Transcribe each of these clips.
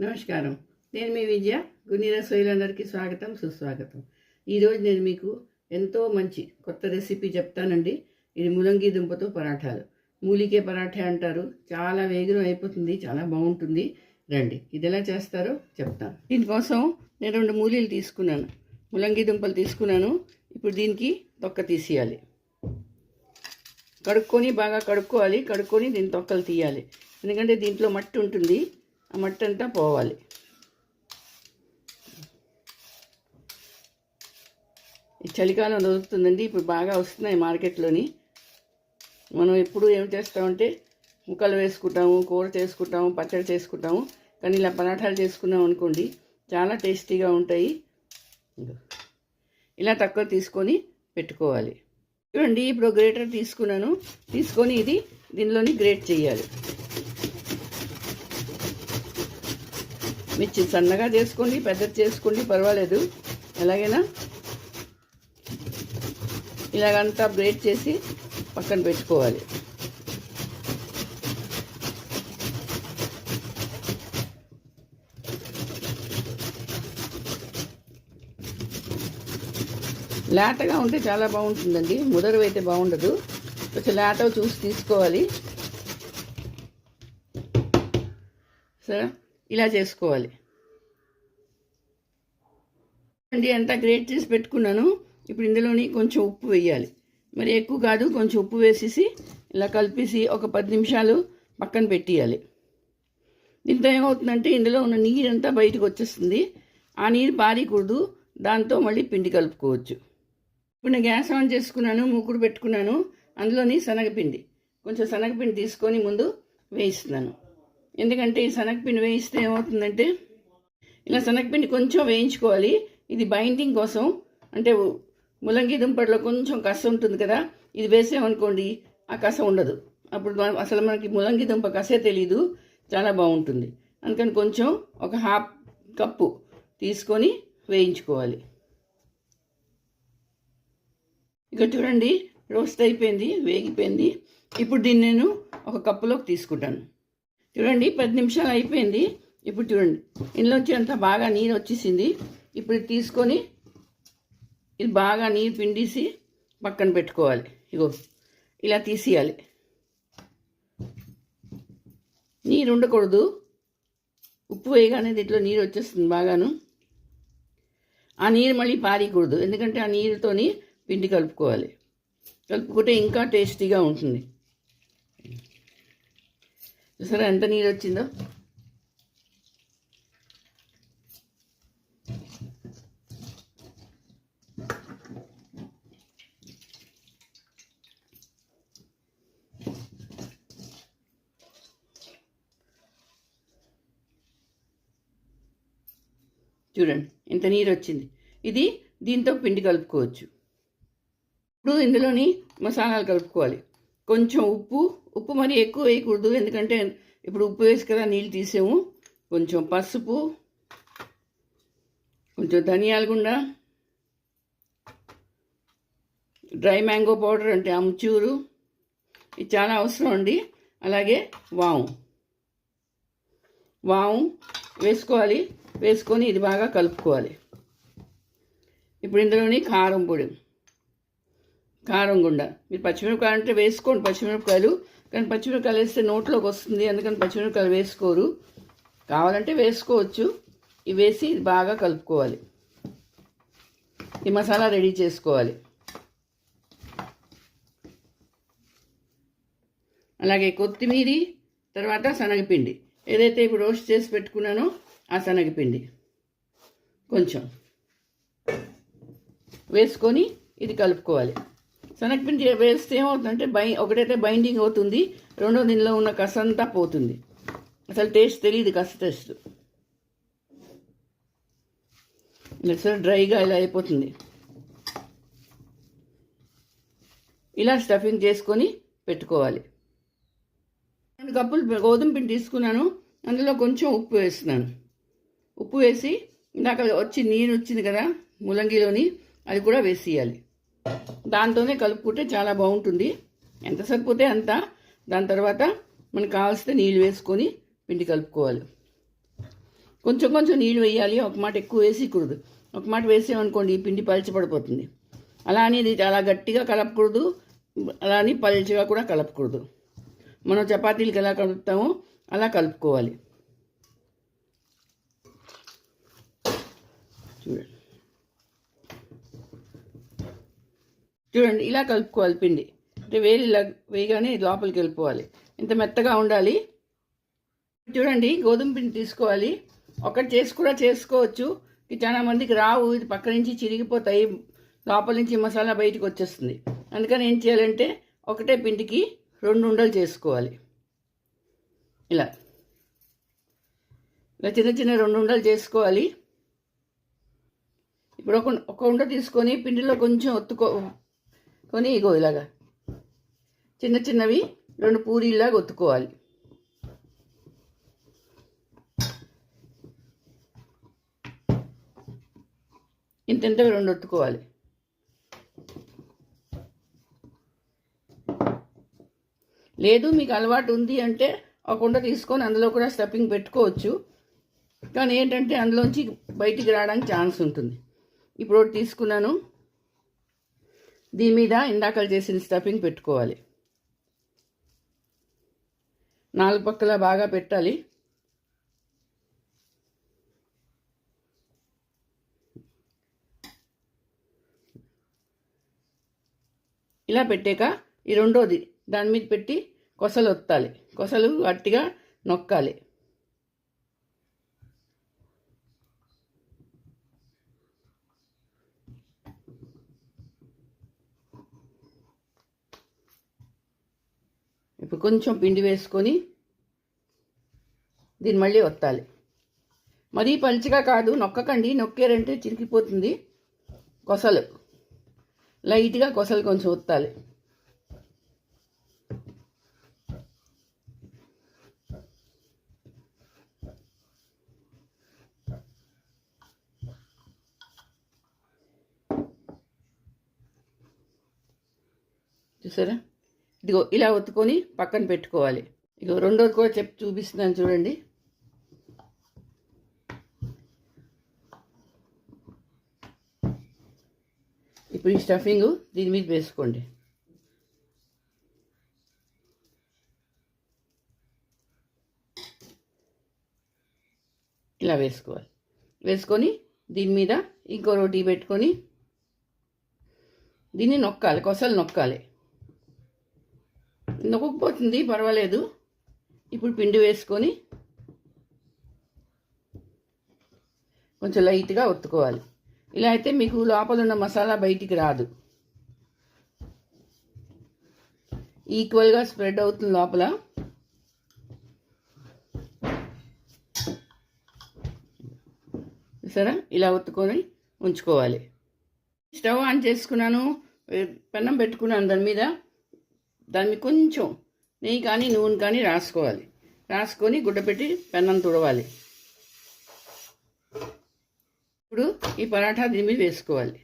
నమస్కారం. నేను మీ విజయ. గుని రసోయిలందరికీ స్వాగతం, సుస్వాగతం. ఈరోజు నేను మీకు ఎంతో మంచి కొత్త రెసిపీ చెప్తానండి. ఇది ములంగి దుంపతో పరాఠాలు. మూలికే పరాఠా అంటారు. చాలా వేగం అయిపోతుంది, చాలా బాగుంటుంది. రండి, ఇది ఎలా చేస్తారో చెప్తాను. దీనికోసం నేను 2 మూలీలు తీసుకున్నాను, ములంగి దుంపలు తీసుకున్నాను. ఇప్పుడు దీనికి తొక్క తీసేయాలి. బాగా కడుక్కోవాలి. కడుక్కొని దీని తొక్కలు తీయాలి. ఎందుకంటే దీంట్లో మట్టి ఉంటుంది, ఆ మట్టి అంతా పోవాలి. ఈ చలికాలం దొరుకుతుందండి, ఇప్పుడు బాగా వస్తున్నాయి మార్కెట్లోని. మనం ఎప్పుడు ఏం చేస్తామంటే ముక్కలు వేసుకుంటాము, కూర చేసుకుంటాము, పచ్చడి చేసుకుంటాము. కానీ ఇలా పరాఠాలు చేసుకున్నాం అనుకోండి, చాలా టేస్టీగా ఉంటాయి. ఇలా తక్కువ తీసుకొని పెట్టుకోవాలి. చూడండి, ఇప్పుడు గ్రేటర్ తీసుకున్నాను. తీసుకొని ఇది దీనిలోని గ్రేట్ చేయాలి. మీరు సన్నగా చేసుకోండి, పెద్దది చేసుకోండి, పర్వాలేదు. ఎలాగైనా ఇలాగంతా గ్రేట్ చేసి పక్కన పెట్టుకోవాలి. లేతగా ఉంటే చాలా బాగుంటుందండి, ముదరు అయితే బాగుండదు. కొంచెం లేతగా చూసి తీసుకోవాలి. సరే, ఇలా చేసుకోవాలి అండి. అంతా గ్రేట్ చేసి పెట్టుకున్నాను. ఇప్పుడు ఇందులోని కొంచెం ఉప్పు వేయాలి. మరి ఎక్కువ కాదు, కొంచెం ఉప్పు వేసేసి ఇలా కలిపేసి ఒక 10 నిమిషాలు పక్కన పెట్టేయాలి. దీంతో ఏమవుతుందంటే ఇందులో ఉన్న నీరంతా బయటకు వచ్చేస్తుంది. ఆ నీరు పారకూడదు, దాంతో మళ్ళీ పిండి కలుపుకోవచ్చు. ఇప్పుడు నేను గ్యాస్ ఆన్ చేసుకున్నాను, మూకుడు పెట్టుకున్నాను. అందులోని శనగపిండి, కొంచెం శనగపిండి తీసుకొని ముందు వేయిస్తున్నాను. ఎందుకంటే ఈ శనగపిండి వేయిస్తే ఏమవుతుందంటే, ఇలా శనగపిండి కొంచెం వేయించుకోవాలి. ఇది బైండింగ్ కోసం. అంటే ములంగి దుంపల్లో కొంచెం కస ఉంటుంది కదా, ఇది వేసామనుకోండి ఆ కస ఉండదు. అప్పుడు అసలు మనకి ములంగి దుంప కసే తెలీదు, చాలా బాగుంటుంది. అందుకని కొంచెం ఒక 1/2 కప్పు తీసుకొని వేయించుకోవాలి. ఇక చూడండి, రోస్ట్ అయిపోయింది, వేగిపోయింది. ఇప్పుడు దీన్ని నేను ఒక కప్పులోకి తీసుకుంటాను. చూడండి, 10 నిమిషాలు అయిపోయింది. ఇప్పుడు చూడండి, ఇందులోంచి అంతా బాగా నీరు వచ్చేసింది. ఇప్పుడు తీసుకొని ఇది బాగా నీరు పిండేసి పక్కన పెట్టుకోవాలి. ఇగో ఇలా తీసేయాలి. నీరు ఉండకూడదు. ఉప్పు వేయగానే దీంట్లో నీరు వచ్చేస్తుంది బాగాను. ఆ నీరు మళ్ళీ పారేయకూడదు, ఎందుకంటే ఆ నీరుతోని పిండి కలుపుకోవాలి. కలుపుకుంటే ఇంకా టేస్టీగా ఉంటుంది. చూసారా ఎంత నీరు వచ్చిందో. చూడండి ఎంత నీరు వచ్చింది. ఇది దీంతో పిండి కలుపుకోవచ్చు. ఇప్పుడు ఇందులోని మసాలాలు కలుపుకోవాలి. కొంచెం ఉప్పు మరి ఎక్కువ వేయకూడదు, ఎందుకంటే ఇప్పుడు ఉప్పు వేసి కదా నీళ్ళు తీసాము. కొంచెం పసుపు, కొంచెం ధనియాల గుండ, డ్రై మ్యాంగో పౌడర్ అంటే అమ్చూరు, ఇది చాలా అవసరం అండి. అలాగే వాము వేసుకోవాలి. వేసుకొని ఇది బాగా కలుపుకోవాలి. ఇప్పుడు ఇందులోని కారం పొడి, కారం గుండ. మీరు పచ్చిమిరపకాయలు అంటే వేసుకోండి పచ్చిమిరపకాయలు, కానీ పచ్చిమిరపకాయలు వేస్తే నోట్లోకి వస్తుంది, అందుకని పచ్చిమిరపకాయలు వేసుకోరు. కావాలంటే వేసుకోవచ్చు. ఇవి వేసి ఇది బాగా కలుపుకోవాలి. ఈ మసాలా రెడీ చేసుకోవాలి. అలాగే కొత్తిమీర, తర్వాత శనగపిండి, ఏదైతే ఇప్పుడు రోస్ట్ చేసి పెట్టుకున్నానో ఆ శనగపిండి కొంచెం వేసుకొని ఇది కలుపుకోవాలి. శనగపిండి వేస్తే ఏమవుతుందంటే ఒకటైతే బైండింగ్ అవుతుంది, రెండో దీనిలో ఉన్న కస అంతా పోతుంది. అసలు టేస్ట్ తెలియదు, కస టేస్ట్. అసలు డ్రైగా ఇలా అయిపోతుంది. ఇలా స్టఫింగ్ చేసుకొని పెట్టుకోవాలి. 2 కప్పులు గోధుమ పిండి తీసుకున్నాను, అందులో కొంచెం ఉప్పు వేస్తున్నాను. ఉప్పు వేసి ఇందాక నీరు వచ్చింది కదా ములంగిలోని, అది కూడా వేసేయాలి. దాంతోనే కలుపుకుంటే చాలా బాగుంటుంది. ఎంత సరిపోతే అంత. దాని తర్వాత మనకు కావాల్సిన నీళ్ళు వేసుకొని పిండి కలుపుకోవాలి. కొంచెం కొంచెం నీళ్ళు వేయాలి, ఒక మాట ఎక్కువ వేసేయకూడదు. ఒక మాట వేసామనుకోండి ఈ పిండి పలచబడిపోతుంది. అలా అని ఇది చాలా గట్టిగా కలపకూడదు, అలా అని పల్చగా కూడా కలపకూడదు. మనం చపాతీలకు ఎలా కలుపుతామో అలా కలుపుకోవాలి. చూడండి ఇలా కలుపుకోవాలి పిండి. అంటే వేలు ఇలా వేయగానే లోపలికి వెళ్ళిపోవాలి. ఇంత మెత్తగా ఉండాలి. చూడండి గోధుమ పిండి తీసుకోవాలి. ఒకటి చేసి కూడా చేసుకోవచ్చు. చాలా మందికి రావు, ఇది పక్క నుంచి చిరిగిపోతాయి, లోపల నుంచి మసాలా బయటకు వచ్చేస్తుంది. అందుకని ఏం చేయాలంటే ఒకటే పిండికి 2 ఉండలు చేసుకోవాలి. ఇలా ఇలా చిన్న చిన్న 2 ఉండలు చేసుకోవాలి. ఇప్పుడు ఒక ఉండ తీసుకొని పిండిలో కొంచెం ఒత్తుకొని ఇగో ఇలాగా చిన్న చిన్నవి 2 పూరీలాగా ఒత్తుకోవాలి. ఇంతవి 2 ఒత్తుకోవాలి. లేదు మీకు అలవాటు ఉంది అంటే ఒక ఉండ తీసుకొని అందులో కూడా స్టఫింగ్ పెట్టుకోవచ్చు. కానీ ఏంటంటే అందులోంచి బయటికి రావడానికి ఛాన్స్ ఉంటుంది. ఇప్పుడు ఒకటి తీసుకున్నాను, దీని మీద ఇందాకలు చేసిన స్టఫింగ్ పెట్టుకోవాలి. 4 పక్కల బాగా పెట్టాలి. ఇలా పెట్టాక ఈ రెండోది దాని మీద పెట్టి కొసలు ఒత్తాలి. కొసలు గట్టిగా నొక్కాలి. ఇప్పుడు కొంచెం పిండి వేసుకొని దీన్ని మళ్ళీ ఒత్తాలి. మరీ పలుచగా కాదు, నొక్కకండి, నొక్కారంటే చిరికిపోతుంది. కొసలు లైట్గా కొసలు కొంచెం ఒత్తాలి. చూసారా, ఇదిగో ఇలా ఒత్తుకొని పక్కన పెట్టుకోవాలి. ఇదిగో రెండోది కూడా చూపిస్తున్నాను చూడండి. ఇప్పుడు ఈ స్టఫింగ్ దీని మీద వేసుకోండి. ఇలా వేసుకోవాలి. వేసుకొని దీని మీద ఇంకో రోటీ పెట్టుకొని దీన్ని నొక్కాలి, కొసలు నొక్కాలి. నొక్కకపోతుంది పర్వాలేదు. ఇప్పుడు పిండి వేసుకొని కొంచెం లైట్గా ఒత్తుకోవాలి. ఇలా అయితే మీకు లోపల ఉన్న మసాలా బయటికి రాదు, ఈక్వల్గా స్ప్రెడ్ అవుతుంది లోపల. సరే ఇలా ఒత్తుకొని ఉంచుకోవాలి. స్టవ్ ఆన్ చేసుకున్నాను, పెన్నం పెట్టుకున్నాను. దాని మీద కొంచెం నెయ్యి కానీ నూనె కానీ రాసుకోవాలి. రాసుకొని గుడ్డ పెట్టి పెన్నం తుడవాలి. ఇప్పుడు ఈ పరాఠా దీని మీద వేసుకోవాలి.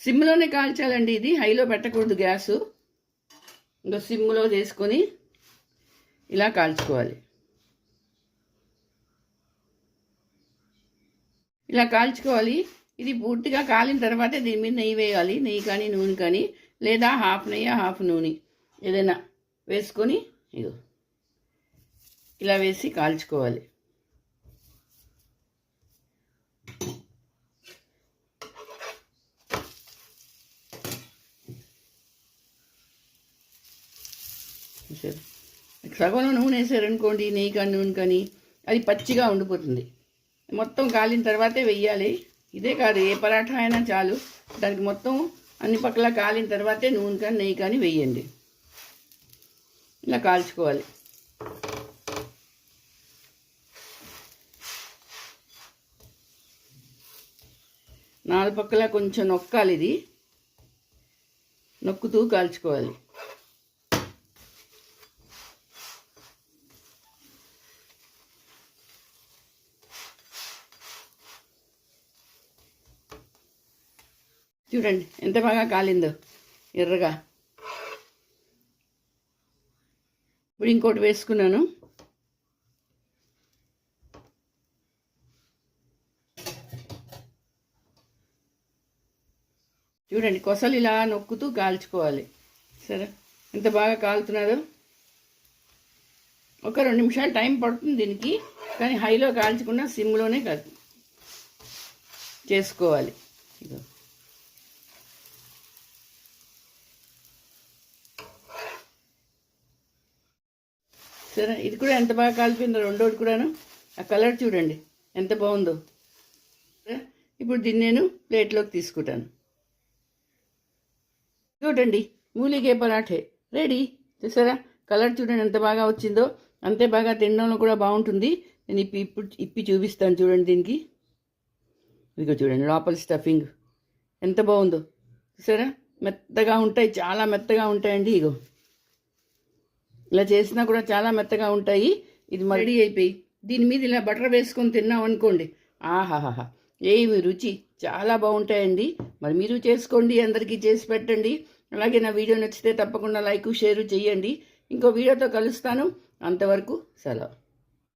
సిమ్లోనే కాల్చాలండి, ఇది హైలో పెట్టకూడదు గ్యాసు. ఇంకా సిమ్లో చేసుకొని ఇలా కాల్చుకోవాలి. ఇలా కాల్చుకోవాలి. ఇది పూర్తిగా కాలిన తర్వాతే దీని మీద నెయ్యి వేయాలి. నెయ్యి కానీ నూనె కానీ, లేదా హాఫ్ నెయ్యి హాఫ్ నూనె ఏదైనా వేసుకొని ఇగో ఇలా వేసి కాల్చుకోవాలి. సగం నూనె వేసారనుకోండి, నెయ్యి కానీ నూనె కానీ, అది పచ్చిగా ఉండిపోతుంది. మొత్తం కాలిన తర్వాతే వెయ్యాలి. ఇదే కాదు, ఏ పరాఠా అయినా చాలు, దానికి మొత్తం అన్ని పక్కల కాలిన తర్వాతే నూనె కానీ నెయ్యి కానీ వెయ్యండి. ఇలా కాల్చుకోవాలి. నాలుగు పక్కల కొంచెం నొక్కాలి, ఇది నొక్కుతూ కాల్చుకోవాలి. చూడండి ఎంత బాగా కాలిందో ఎర్రగా. ఇప్పుడు ఇంకోటి వేసుకున్నాను. చూడండి, కొసలు ఇలా నొక్కుతూ కాల్చుకోవాలి. సరే, ఎంత బాగా కాలుతున్నదో. ఒక 2 నిమిషాలు టైం పడుతుంది దీనికి, కానీ హైలో కాల్చకుండా సిమ్లోనే చేసుకోవాలి. ఇదో సరే, ఇది కూడా ఎంత బాగా కాలిపోయిందో రెండోది కూడాను. ఆ కలర్ చూడండి ఎంత బాగుందో. ఇప్పుడు దీన్ని నేను ప్లేట్లోకి తీసుకుంటాను. చూడండి, మూలిగే పరాఠే రెడీ. చూసారా, కలర్ చూడండి ఎంత బాగా వచ్చిందో. అంతే బాగా తినడంలో కూడా బాగుంటుంది. నేను ఇప్పి చూపిస్తాను చూడండి. దీనికి ఇదిగో చూడండి, లోపల స్టఫింగ్ ఎంత బాగుందో. చూసారా, మెత్తగా ఉంటాయి, చాలా మెత్తగా ఉంటాయండి. ఇగో ఇలా చేసినా కూడా చాలా మెత్తగా ఉంటాయి. ఇది రెడీ అయిపోయి దీని మీద ఇలా బటర్ వేసుకొని తిన్నాం అనుకోండి, ఆహాహా ఏమి రుచి, చాలా బాగుంటాయండి. మరి మీరు చేసుకోండి, అందరికీ చేసి పెట్టండి. అలాగే నా వీడియో నచ్చితే తప్పకుండా లైక్ షేర్ చేయండి. ఇంకో వీడియోతో కలుస్తాను. అంతవరకు సెలవు.